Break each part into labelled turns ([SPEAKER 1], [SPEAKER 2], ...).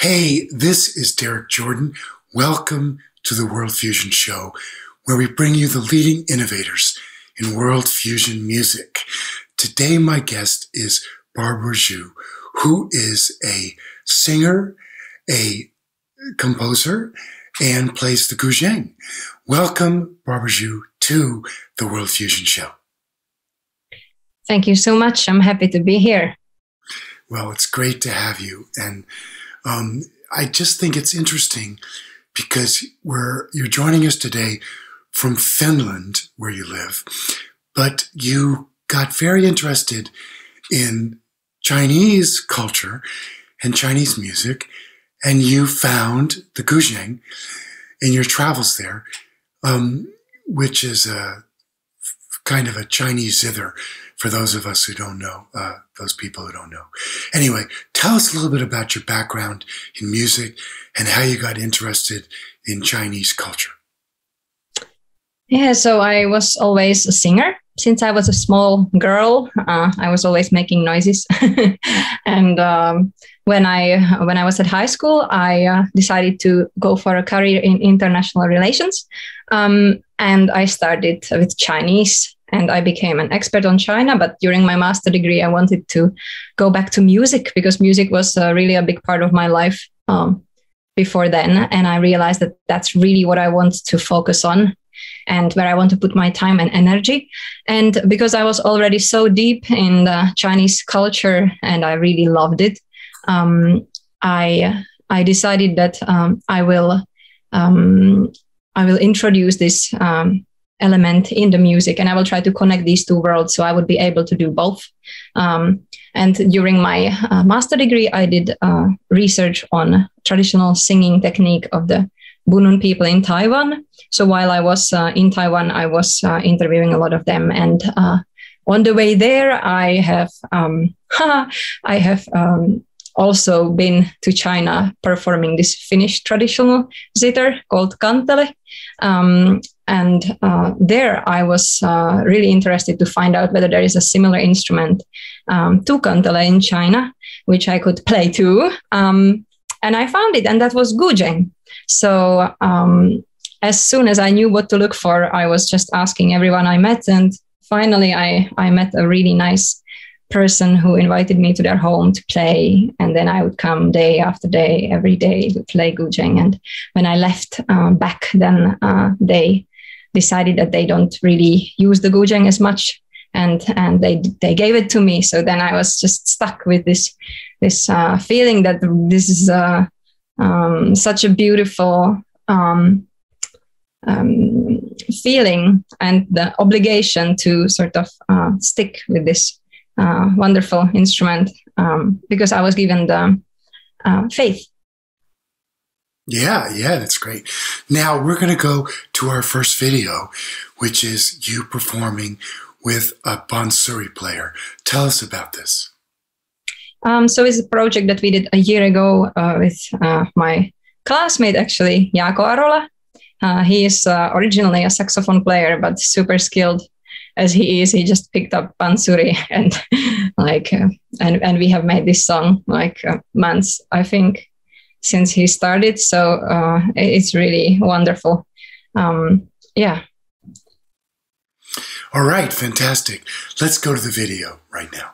[SPEAKER 1] Hey, this is Derek Jordan. Welcome to the World Fusion Show, where we bring you the leading innovators in world fusion music. Today, my guest is Barbora Xu, who is a singer, a composer, and plays the guzheng. Welcome, Barbora Xu, to the World Fusion Show.
[SPEAKER 2] Thank you so much. I'm happy to be here.
[SPEAKER 1] Well, it's great to have you. And I just think it's interesting because you're joining us today from Finland, where you live, but you got very interested in Chinese culture and Chinese music, and you found the guzheng in your travels there, which is a kind of a Chinese zither for those of us who don't know, those people who don't know. Anyway, tell us a little bit about your background in music and how you got interested in Chinese culture.
[SPEAKER 2] Yeah, so I was always a singer. Since I was a small girl, I was always making noises. And when I was at high school, I decided to go for a career in international relations. And I started with Chinese. And I became an expert on China. But during my master degree, I wanted to go back to music because music was really a big part of my life before then. And I realized that that's really what I want to focus on and where I want to put my time and energy. And because I was already so deep in the Chinese culture and I really loved it, I decided that I will introduce this element in the music, and I will try to connect these two worlds so I would be able to do both. And during my master degree, I did research on traditional singing technique of the Bunun people in Taiwan. So while I was in Taiwan, I was interviewing a lot of them. And on the way there, I have also been to China performing this Finnish traditional zither called kantale. And there I was really interested to find out whether there is a similar instrument to kantale in China, which I could play too. And I found it, and that was guzheng. So as soon as I knew what to look for, I was just asking everyone I met. And finally, I met a really nice person who invited me to their home to play. And then I would come day after day, every day to play guzheng. And when I left back, then they decided that they don't really use the guzheng as much, and they gave it to me. So then I was just stuck with this feeling that this is such a beautiful feeling, and the obligation to sort of stick with this wonderful instrument because I was given the faith.
[SPEAKER 1] Yeah, that's great. Now we're going to go to our first video, which is you performing with a bansuri player. Tell us about this.
[SPEAKER 2] So it's a project that we did a year ago with my classmate, actually, Jaako Arola. He is originally a saxophone player, but super skilled as he is. He just picked up bansuri and and we have made this song months, I think, since he started. So it's really wonderful. Yeah.
[SPEAKER 1] All right, fantastic. Let's go to the video right now.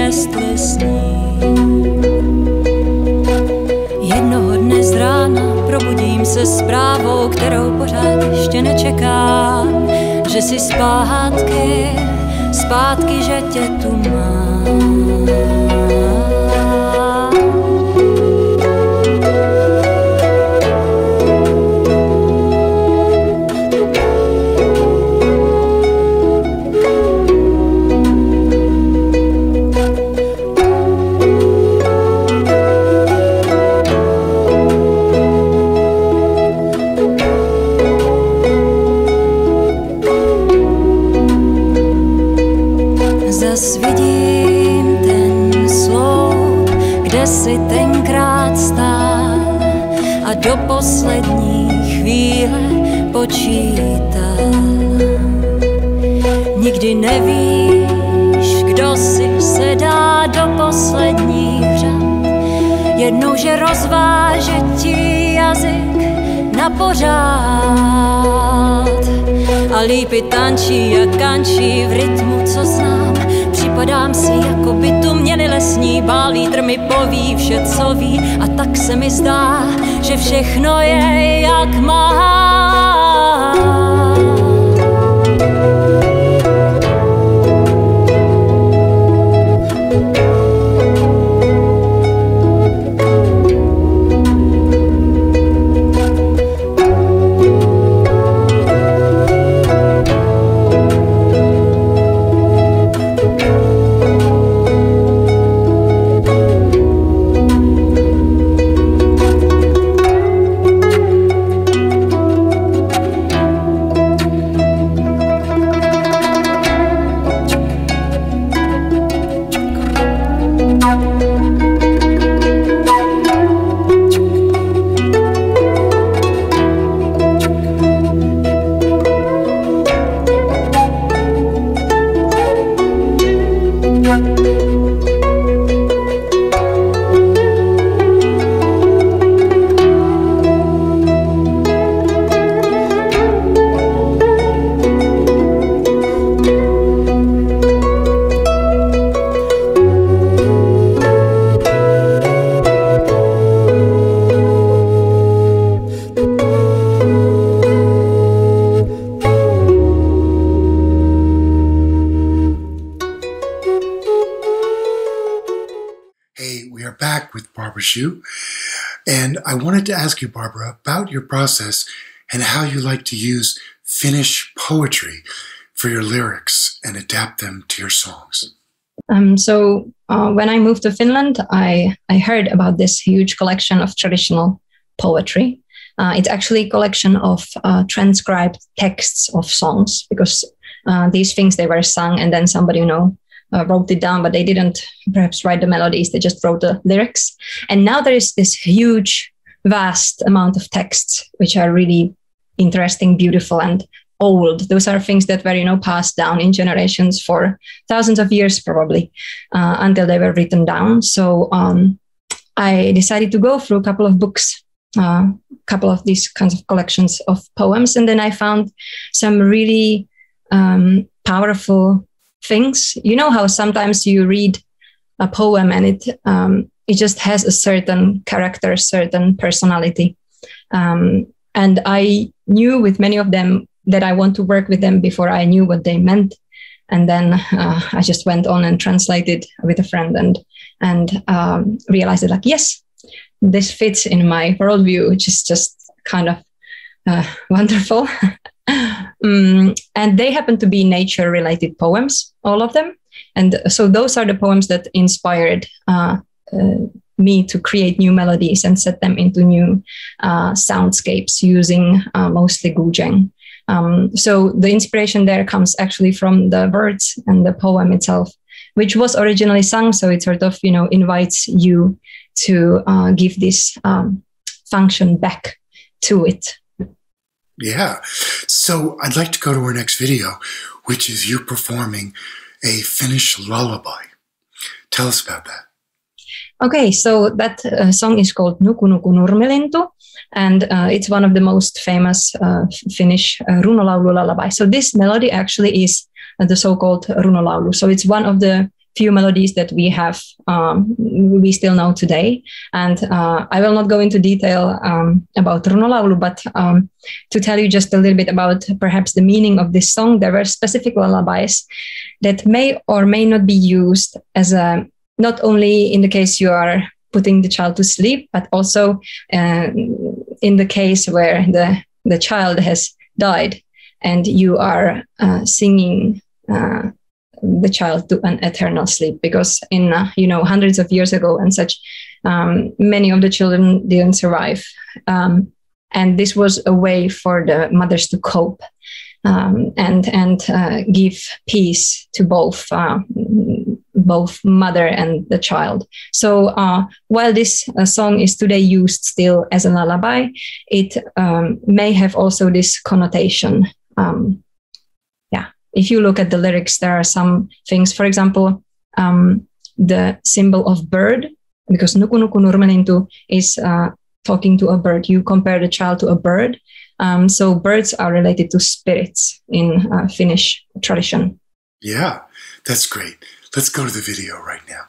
[SPEAKER 3] jestli sní. Jednoho dne z rána probudím se zprávou, kterou pořád ještě nečekám, že jsi zpátky, že tě tu mám. Zas vidím ten sloup, kde si tenkrát stál a do poslední chvíle počítal. Nikdy nevíš, kdo si sedá do posledních řad, jednou, že rozváže ti jazyk na pořád. A lípy tančí a kančí v rytmu, co znám. Připadám si, jako by tu měli lesní bál. Vítr mi poví vše, co ví, a tak se mi zdá, že všechno je, jak má.
[SPEAKER 1] Barbora Xu. And I wanted to ask you, Barbora, about your process and how you like to use Finnish poetry for your lyrics and adapt them to your songs.
[SPEAKER 2] When I moved to Finland, I heard about this huge collection of traditional poetry. It's actually a collection of transcribed texts of songs, because these things, they were sung and then somebody, wrote it down, but they didn't perhaps write the melodies, they just wrote the lyrics. And now there is this huge, vast amount of texts, which are really interesting, beautiful, and old. Those are things that were, passed down in generations for thousands of years, probably, until they were written down. So I decided to go through a couple of books, a couple of these kinds of collections of poems. And then I found some really powerful things. You know how sometimes you read a poem and it just has a certain character, certain personality. And I knew with many of them that I want to work with them before I knew what they meant. And then I just went on and translated with a friend and realized that, yes, this fits in my worldview, which is just kind of wonderful. And they happen to be nature-related poems, all of them. And so those are the poems that inspired me to create new melodies and set them into new soundscapes using mostly guzheng. So the inspiration there comes actually from the words and the poem itself, which was originally sung. So it sort of, invites you to give this function back to it.
[SPEAKER 1] Yeah. So I'd like to go to our next video, which is you performing a Finnish lullaby. Tell us about that.
[SPEAKER 2] Okay, so that song is called Nuku Nuku Nurmelintu, and it's one of the most famous Finnish runolaulu lullaby. So this melody actually is the so-called runolaulu. So it's one of the few melodies that we still know today. And I will not go into detail about runolaulu, but to tell you just a little bit about perhaps the meaning of this song, there were specific lullabies that may or may not be used as not only in the case you are putting the child to sleep, but also in the case where the child has died and you are singing the child to an eternal sleep, because in hundreds of years ago and such, many of the children didn't survive, and this was a way for the mothers to cope and give peace to both mother and the child. So while this song is today used still as a lullaby, it may have also this connotation. If you look at the lyrics, there are some things, for example, the symbol of bird, because nuku nuku nurmelintu is talking to a bird. You compare the child to a bird. So birds are related to spirits in Finnish tradition.
[SPEAKER 1] Yeah, that's great. Let's go to the video right now.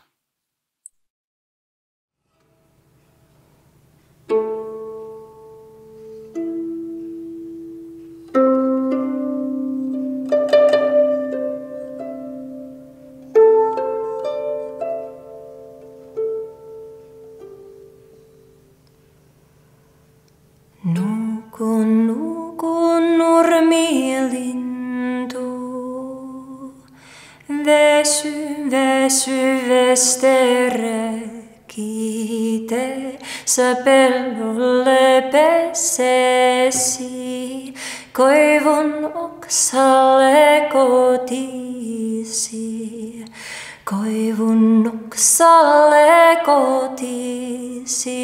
[SPEAKER 3] Nukun, nukun nurmilintu, vesy, vesy vesterkite, sä pellolle pesesi, koivun oksalle kotisi. Koivun oksalle kotisi,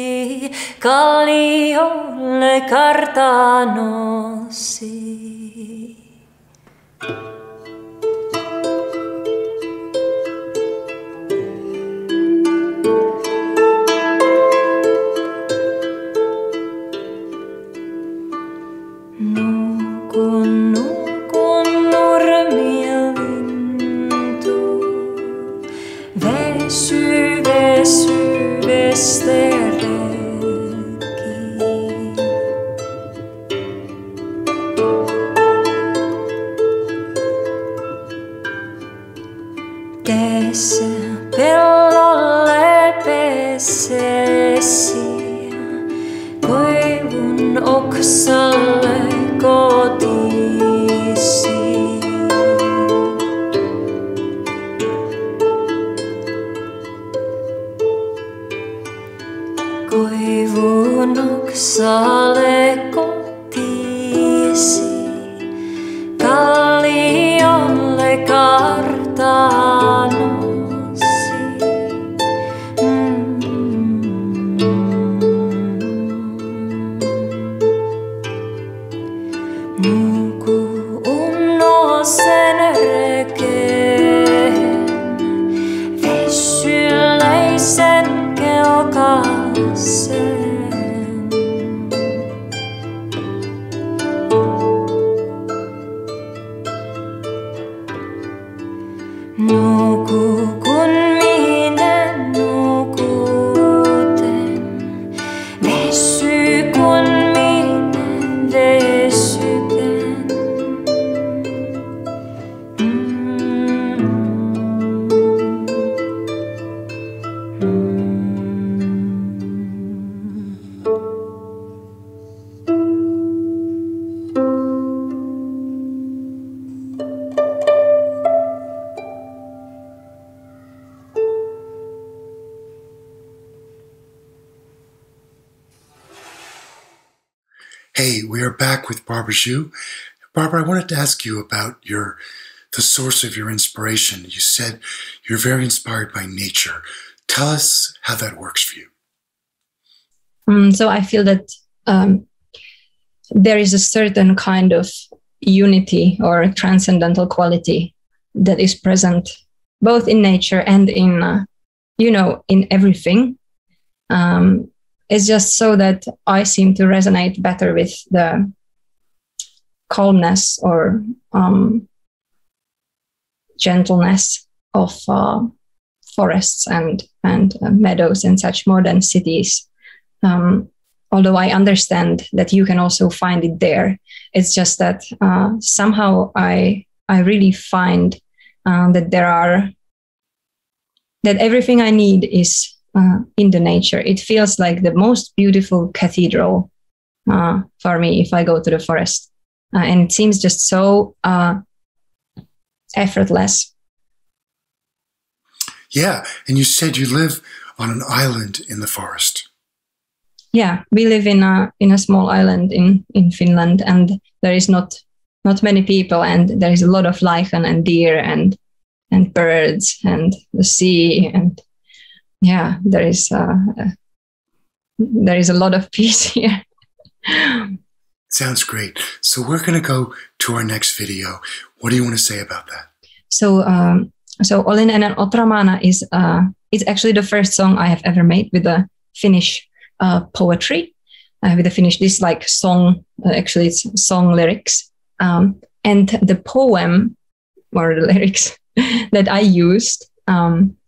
[SPEAKER 3] kalliolle kartanosi. Nukun, nukun nurmilintu, vesy, vesy vesterki. Tässä pellolle pesesi, koivun oksalle kotisi. Koivun oksalle kotisi, kalliolle kartanosi. Nuku unnosen rekeen, vessyleisen kelkasen. Nuku kun minä nukuten, vesy kun minä vesytän.
[SPEAKER 1] Hey, we are back with Barbora Xu. Barbora, I wanted to ask you about the source of your inspiration. You said you're very inspired by nature. Tell us how that works for you.
[SPEAKER 2] So I feel that there is a certain kind of unity or transcendental quality that is present both in nature and in everything. It's just so that I seem to resonate better with the calmness or gentleness of forests and meadows and such more than cities. Although I understand that you can also find it there. It's just that somehow I really find that everything I need is in the nature. It feels like the most beautiful cathedral for me if I go to the forest. And it seems just so effortless.
[SPEAKER 1] Yeah, and you said you live on an island in the forest.
[SPEAKER 2] Yeah, we live in a small island in Finland, and there is not many people, and there is a lot of lichen and deer and birds and the sea, and yeah, there is a lot of peace here.
[SPEAKER 1] Sounds great. So we're going to go to our next video. What do you want to say about that?
[SPEAKER 2] So Olin ennen Otramana is it's actually the first song I have ever made with a Finnish poetry, with the Finnish, this like song, actually it's song lyrics. And the poem or the lyrics that I used,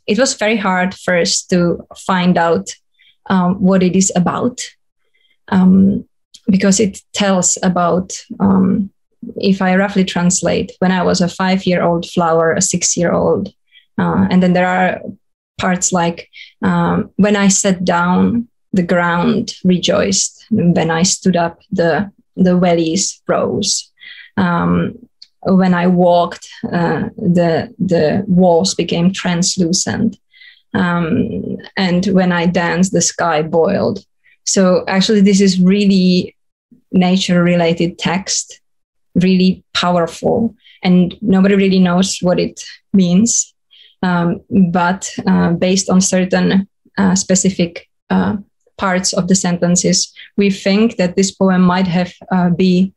[SPEAKER 2] it was very hard first to find out what it is about, because it tells about, if I roughly translate, when I was a 5-year-old flower, a 6-year-old, and then there are parts like, when I sat down, the ground rejoiced. When I stood up, the valleys rose. When I walked, the walls became translucent. And when I danced, the sky boiled. So actually, this is really nature-related text, really powerful, and nobody really knows what it means. But based on certain specific parts of the sentences, we think that this poem might have been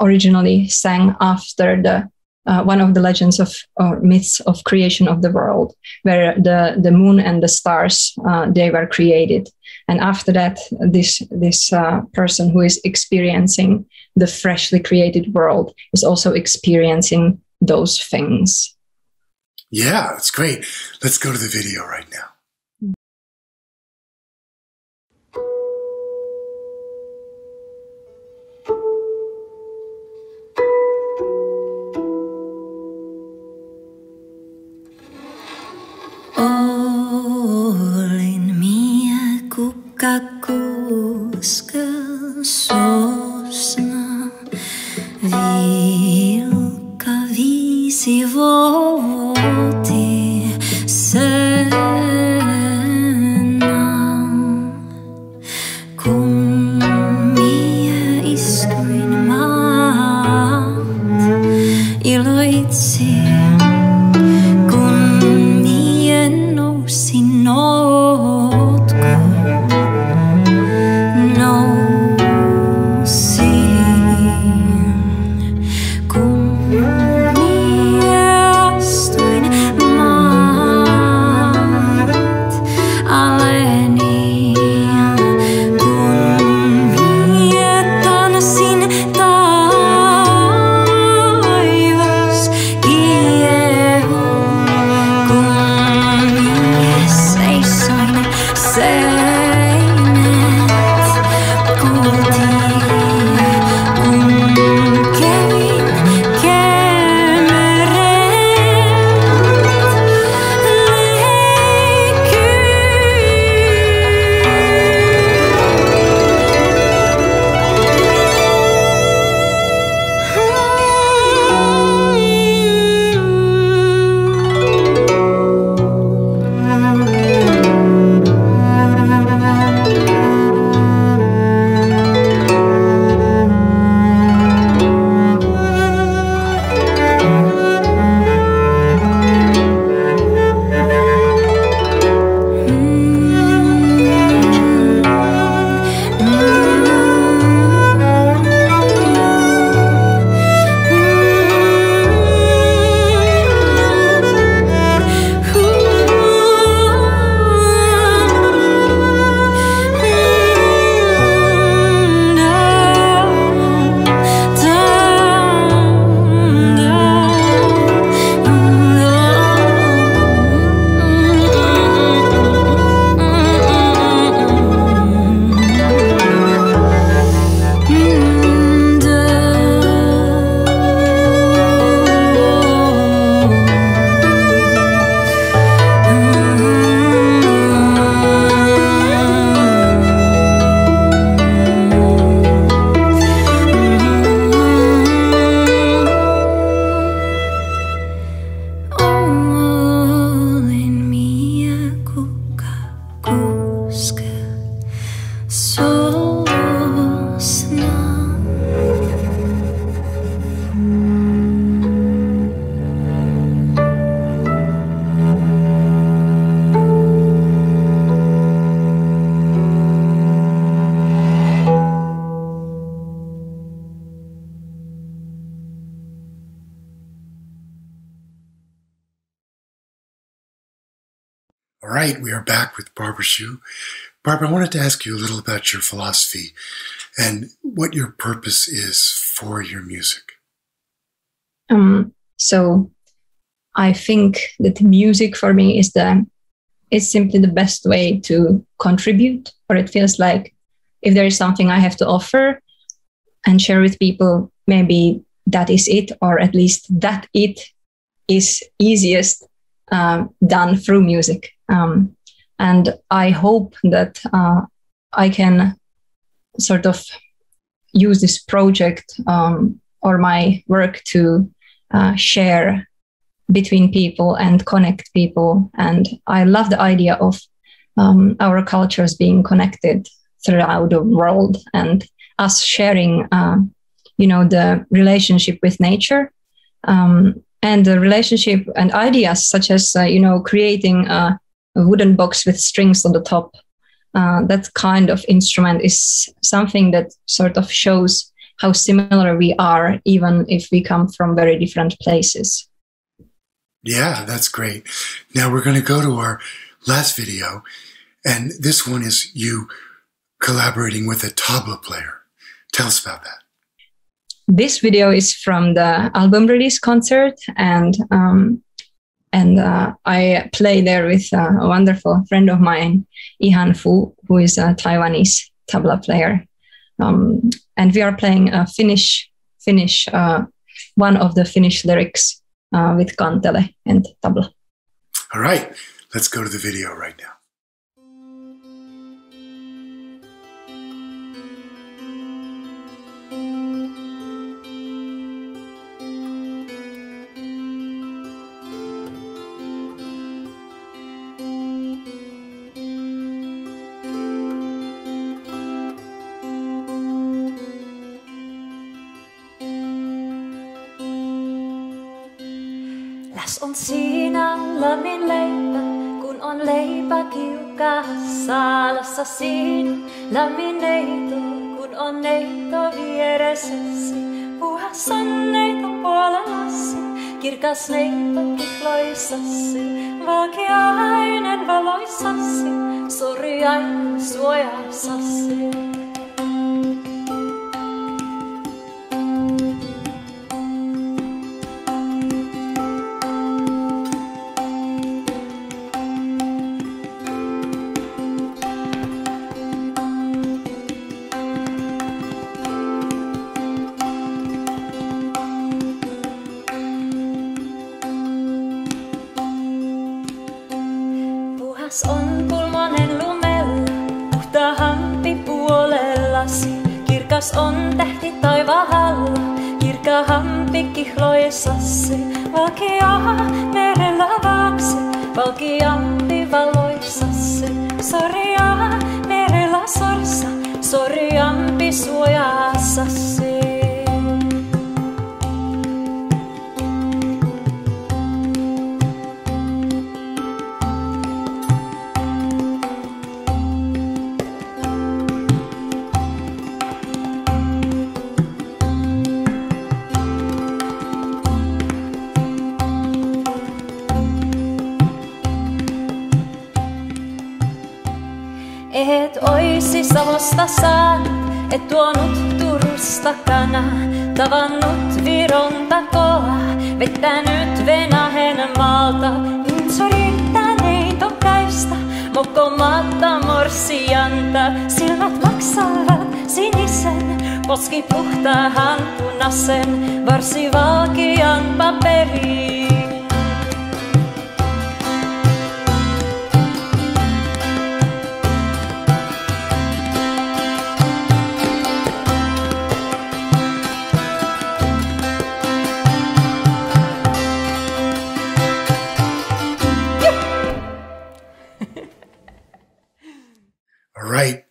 [SPEAKER 2] originally sang after the one of the legends of or myths of creation of the world, where the moon and the stars they were created, and after that, this person who is experiencing the freshly created world is also experiencing those things.
[SPEAKER 1] Yeah, that's great. Let's go to the video right now.
[SPEAKER 3] Olin mie kukkakusken sosna, vilka visivuoti sena, kun mie istuin maat, iloitsin.
[SPEAKER 1] right, we are back with Barbora Xu. Barbora, I wanted to ask you a little about your philosophy and what your purpose is for your music.
[SPEAKER 2] So I think that music for me is simply the best way to contribute, or it feels like if there is something I have to offer and share with people, maybe that is it, or at least that it is easiest done through music. And I hope that I can sort of use this project or my work to share between people and connect people. And I love the idea of our cultures being connected throughout the world and us sharing, the relationship with nature and the relationship and ideas such as, creating a wooden box with strings on the top. That kind of instrument is something that sort of shows how similar we are, even if we come from very different places.
[SPEAKER 1] Yeah, that's great. Now we're going to go to our last video, and this one is you collaborating with a tabla player. Tell us about that.
[SPEAKER 2] This video is from the album release concert, and I play there with a wonderful friend of mine, Ihan Fu, who is a Taiwanese tabla player. And we are playing a Finnish, one of the Finnish lyrics with kantale and tabla.
[SPEAKER 1] All right, let's go to the video right now.
[SPEAKER 3] On siinä lämmin leipä, kun on leipä kiukaassa salassa siinä. Lämmin neito, kun on neito vieressäsi. Puhas on neito puolellasi, kirkas neito kihloissasi. Valkeainen valoissasi, soriainen suojassasi. On pulmonen lumella, puhtaa hampi puolellasi. Kirkas on tähti taivaalla, kirkkaa hampi kihloissasi. Valkeaa merellä vaaksi, valkeampi valoissasi. Sorjaa merellä sorsa, sorjampi suojassasi. Et oisi Savosta saanut, et tuonut Turusta kanaa, tavannut Viron takoa, vettänyt Venäjän maalta, intsoriittaneito käistä, mokomatta morsianta, silmät maksavat sinisen, poski puhtaahan punaisen, varsi valkean paperiin.
[SPEAKER 1] Right.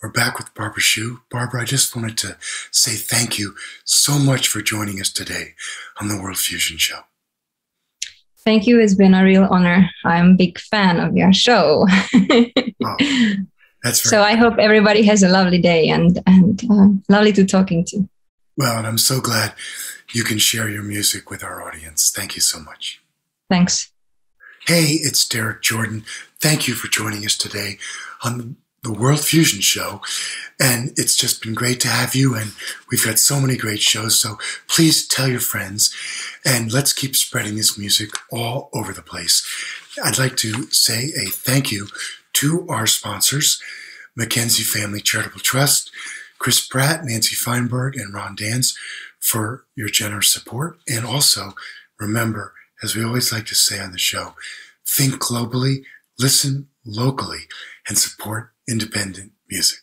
[SPEAKER 1] We're back with Barbora Xu. Barbora, I just wanted to say thank you so much for joining us today on the World Fusion Show.
[SPEAKER 2] Thank you. It's been a real honor. I'm a big fan of your show.
[SPEAKER 1] Oh, that's very
[SPEAKER 2] so I hope everybody has a lovely day and lovely to talking to.
[SPEAKER 1] Well, and I'm so glad you can share your music with our audience. Thank you so much.
[SPEAKER 2] Thanks.
[SPEAKER 1] Hey, it's Derek Jordan. Thank you for joining us today on the World Fusion Show. And it's just been great to have you. And we've got so many great shows. So please tell your friends and let's keep spreading this music all over the place. I'd like to say a thank you to our sponsors, Mackenzie Family Charitable Trust, Chris Pratt, Nancy Feinberg, and Ron Dans for your generous support. And also, remember, as we always like to say on the show, think globally, listen locally, and support independent music.